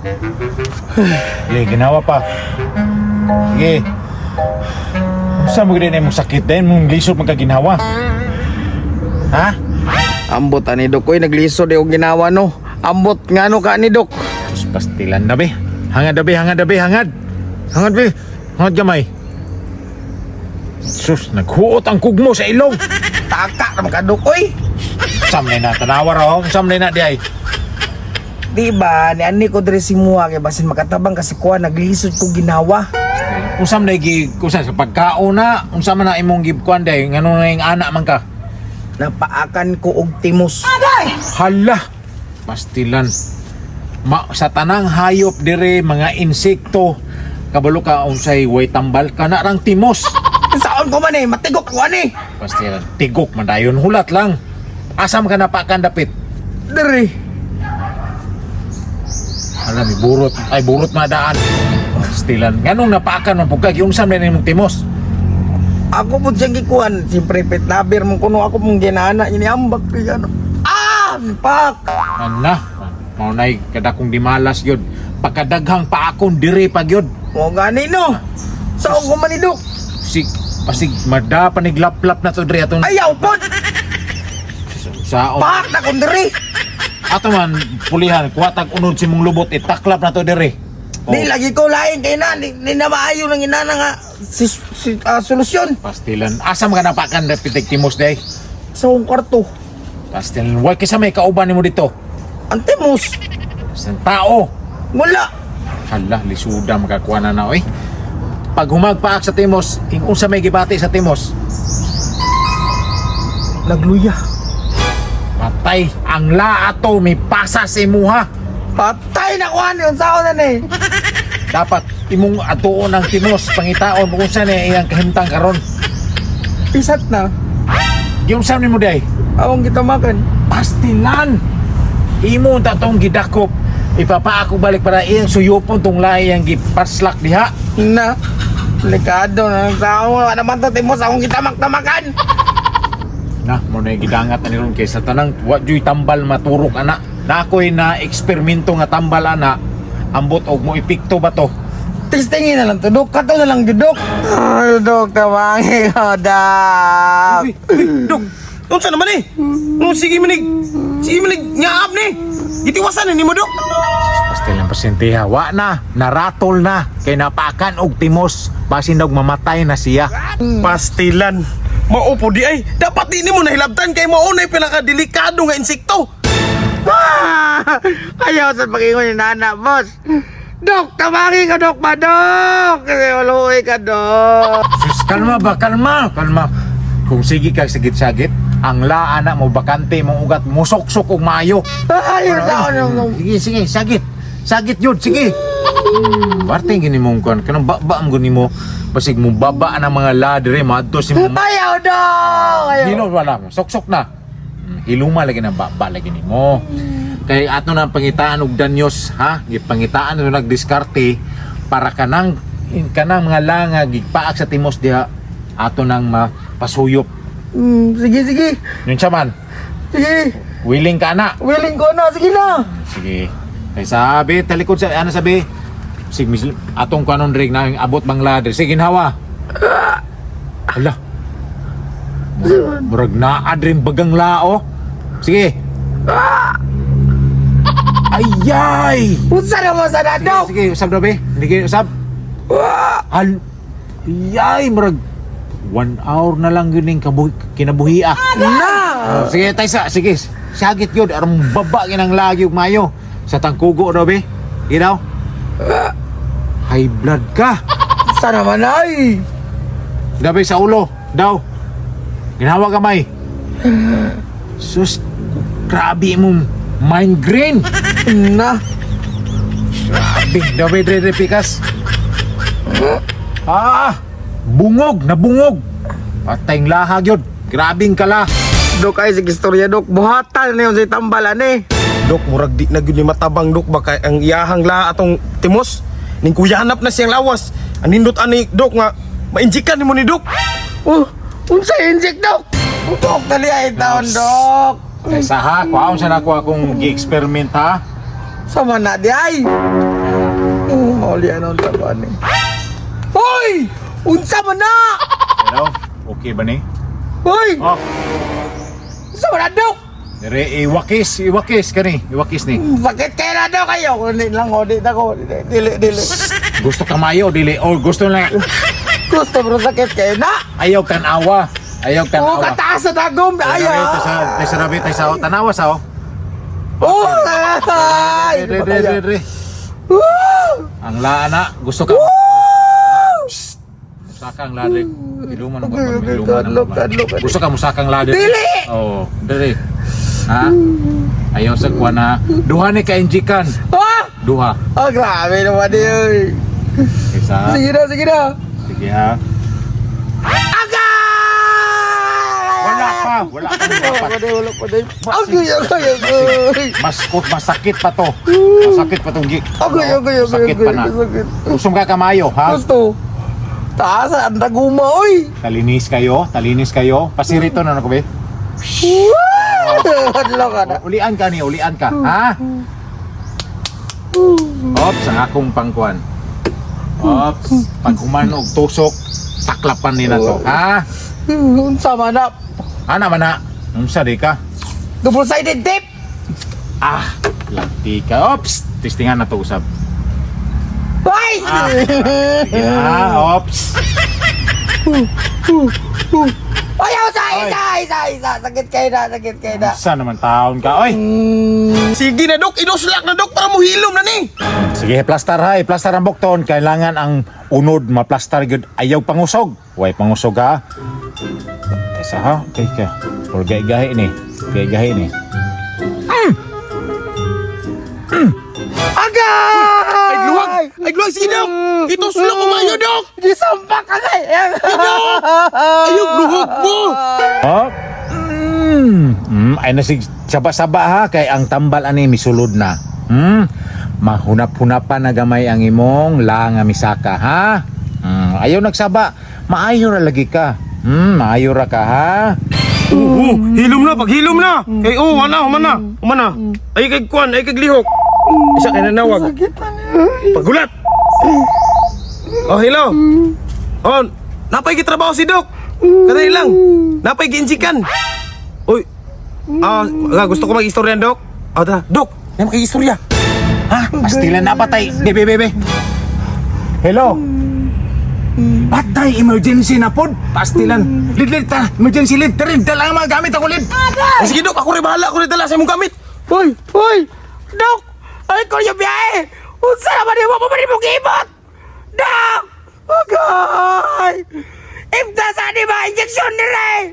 Sige, ginawa pa. Sige. Saan mo ganyan mong sakit din? Mong lisod magkaginawa? Ha? Ambot ani Dok, ko'y naglisod yung ginawa no. Ambot nga no ka ni Dok. Sus, pastilan na be. Hangad na be, hangad na be, hangad. Hangad be. Hangad gamay. Sus, naghuot ang kugmo sa ilong. Taka naman ka Dok, oy. Samlay na, tanawa raw. Samlay na di ay. Di ba, ni ani ko diri si Mua kay basin makatabang kasi kuha naglisod ko ginawa. Usam na kusa sa pagkaon na. Unsa man na imong gibkuan day. Ngano na yung anak man ka. Napaakan ko og timos. Hala. Pastilan. Sa tanang hayop dire, mga insekto. Kabalo ka unsay way tambal ka na rang timos. Saon ko man matigok ko ani. Pastilan. Tigok man dayon. Hulat lang. Asam ka na pakan dapit. Diri. Alam, burot. Ay, burot madaan. Pastilan. Nganong napaakan mo pagkag. Yung saan na yung timos. Ako po siyang gikuhan. Siyempre pet labir mo kuno ako mong ginana. Iniambag ko yan. Ah! Pak! Ana. Maunay kada kong dimalas yun. Pagkadaghang paakon diri pag yun. O gani no. Saon ko man ni Dok. Pasig mada paniglap-lap na to diri aton. Ayaw po! Saon. Pak na kong diri. Ato man pulihan kuwatag unod si mong lubot itaklap na to diri. Di lagi ko lain kay na. Di na maayo ng inana nga solusyon. Pastilan. Asam ka napakan dapitig timos day. Sa akong kwarto. Pastilan. Why kisa may kauban nimo dito? Ang timos. Sa tao. Wala. Hala, lisuda makakuha na na, oy. Pag humagpaak sa timos, ingon sa may gibati sa timos, Nagluya. patay ang laato, may pasa sa imuha. Patay na kuhan yun sa na ni. Dapat imong atuon ng timos, pangitaon, kung saan iyang kahimtang karon. Pisat na. Yung saan mo day? Awang kita makan. Pastilan! Imo tatong gidakop, ipapaako balik para iyang suyupon tong lahi ang gipaslak diha. Na. Delikado na ng tao. Ano naman to timos akong kita makan. Na, mo na gidangat na niron kay sa tanang wadyo'y tambal maturok ana. Na ako'y na eksperimento nga tambal ana. Ambot og mo ipikto ba to? Testingin na lang to Dok. Kato na lang Dok. Ay Dok, tawangi ko daw. Dok, unsa naman sige manig ngaap ni. Gitiwasan ni mo Dok. Pastilan pasyente wa na, naratol na kay napakan og timos basin og mamatay na siya. Pastilan. Maupo di ay. Dapat di mo nahilabtan kay mao na pinakadelikado nga insekto. Ayaw sa pagingon ni Nana, boss. Dok, tawangi ka Dok ba Dok? Kasi waluoy ka Dok. Sus, kalma ba, kalma. Kung sige kag sagit-sagit, ang laana mo bakante mong ugat musok-sok og maayo. Ayaw sa ano. Sige, sagit yun, sige. Parte gini mong kon, kanang baba ang guni mo, pasig mo baba ang mga ladre, maadto si mo. Ayaw Dok. Ayaw. Hilo wala mo, sok-sok na. Hiluma lagi na baba lagi ni mo. Kay ato na pangitaan og danyos, ha? Gipangitaan no nagdiskarte para kanang mga langa gigpaak sa timos diha ato nang mapasuyop. Sige. Yun siya man. Sige. Willing ka na. Willing ko na. Sige na. Sige. Kay sabi, talikod sa ano sabi? Sige, atong kanon rig na abot bang ladder. Sige, hawa. Hala. Murag naad rin bagang lao. Sige. Ayay! Usa na mo sa Dok. Sige, usab daw be. Hindi kayo usab. Ayay, murag 1 hour na lang yun yung kinabuhi ah. Na. Sige, Taysa, sige. Sagit yun, arang baba ginang lagi ug mayo. Sa tangkugo daw be. Inaw. High blood ka. Usa naman ay. Dabi sa ulo. Daw. Ginawa kamay. Sus, grabe mong migraine. Na. Grabe, dabi dre pikas. Bungog, nabungog. Patayng lahag yun. Grabing kala. Dok ay sige istorya Dok. Buhatan na yun sa tambalan Dok, murag di na gyud ni matabang Dok baka ang iyahang la atong timos ning kuyanap na siyang lawas. Anindot ani Dok nga mainjikan nimo ni Dok. Unsa inject Dok? Dok dali ay taon Dok. Kaysa ha, kuhaon siya na ako akong gi-experiment ha. Sama na di ay. mauli ano sa kuan ni. Hoy! Unsa man na? Hello? Okay ba ni? Hoy! Oh, Unsa man na dok? dire iwakis kani, iwakis ni. Bakit kaya na daw kayo? Hindi lang o, di ako. Dili. Gusto ka mayo dili or gusto na Gusto bro sakit kayo na. ayaw tanawa. Ayaw Oo, tanawa. kataas sa dagom. Ayaw. Sa rabi tay sa tanawa sa. Oh! Ay! Dire. Ang laana, gusto ka. Musakang ladik. Iluman mo ba? Kadlok. Gusto ka musakang ladik? Dili! Oh, dili. Ha? Ayaw sa kuha na. Duha ni ka-injikan. Ah! Duha. Oh, grabe naman yun. Isa. Sige na. Sige ha. Agay! Wala pa dapat. Wala pa din. Agay. Masakit pa to. Masakit pa tong gi. Agay. Sakit pa na. Gusto ka kamayo, ha? Gusto. Taas, ang daguma, oy. Talinis kayo. Pasirito na ko be. Hadlo ka na. Ulian ka, ha? Ops, ang akong pangkuan. Ops, pag humanog tusok, taklapan nila to, ha? Unsa man na. Ana man na, unsa di ka? Double-sided tip. Ah, lati ka. Ops, testingan na to usab. Ay! Sige na, ops. Ayaw sa isa. Sakit kayo na. Unsa naman taon ka, oy? Sige na dok, inuslak na dok para mo hilom na ni. Sige, plaster ha, plaster ang bukton. Kailangan ang unod maplastar gyud. Ayaw pangusog. Way pangusog ha. Isa ha, okay ka. Or gay-gahi ni. Agay! Ay luwag, sige dok. Ituslak ko mayo dok. Gisampak ka kay. Ayaw luwag mo. Oh. Ay nasig saba-saba ha kay ang tambal ani misulod na. Mahunap-hunapan na gamay ang imong nga misaka ha. Ayaw nagsaba. Maayo ra lagi ka. Maayo ra ka ha. Hilom na, paghilom na. Kay umana. Ay kay kuan, ay kay lihok. Isa kay nanawag. Pagulat. Oh, hello. Oh, napay gitrabaho si Dok. Kadali lang. Napay giinjikan. Oy. Gusto ko mag-istorya, Dok. Dok, yan mag-istorya. Ha? Pastilan na patay. Bebe. Hello. Patay, emergency na pod. Pastilan. Lid ta. Emergency lid. Tarin, dala ang mga gamit ako lid. Sige, Dok, ako rin bahala. Ako rin dala sa imong gamit. Hoy! Dok! Ay ko yung biyahe! Unsa naman yung mapapari mong ibot! Dok! Agay! Imta sa di ba? Injection nila eh!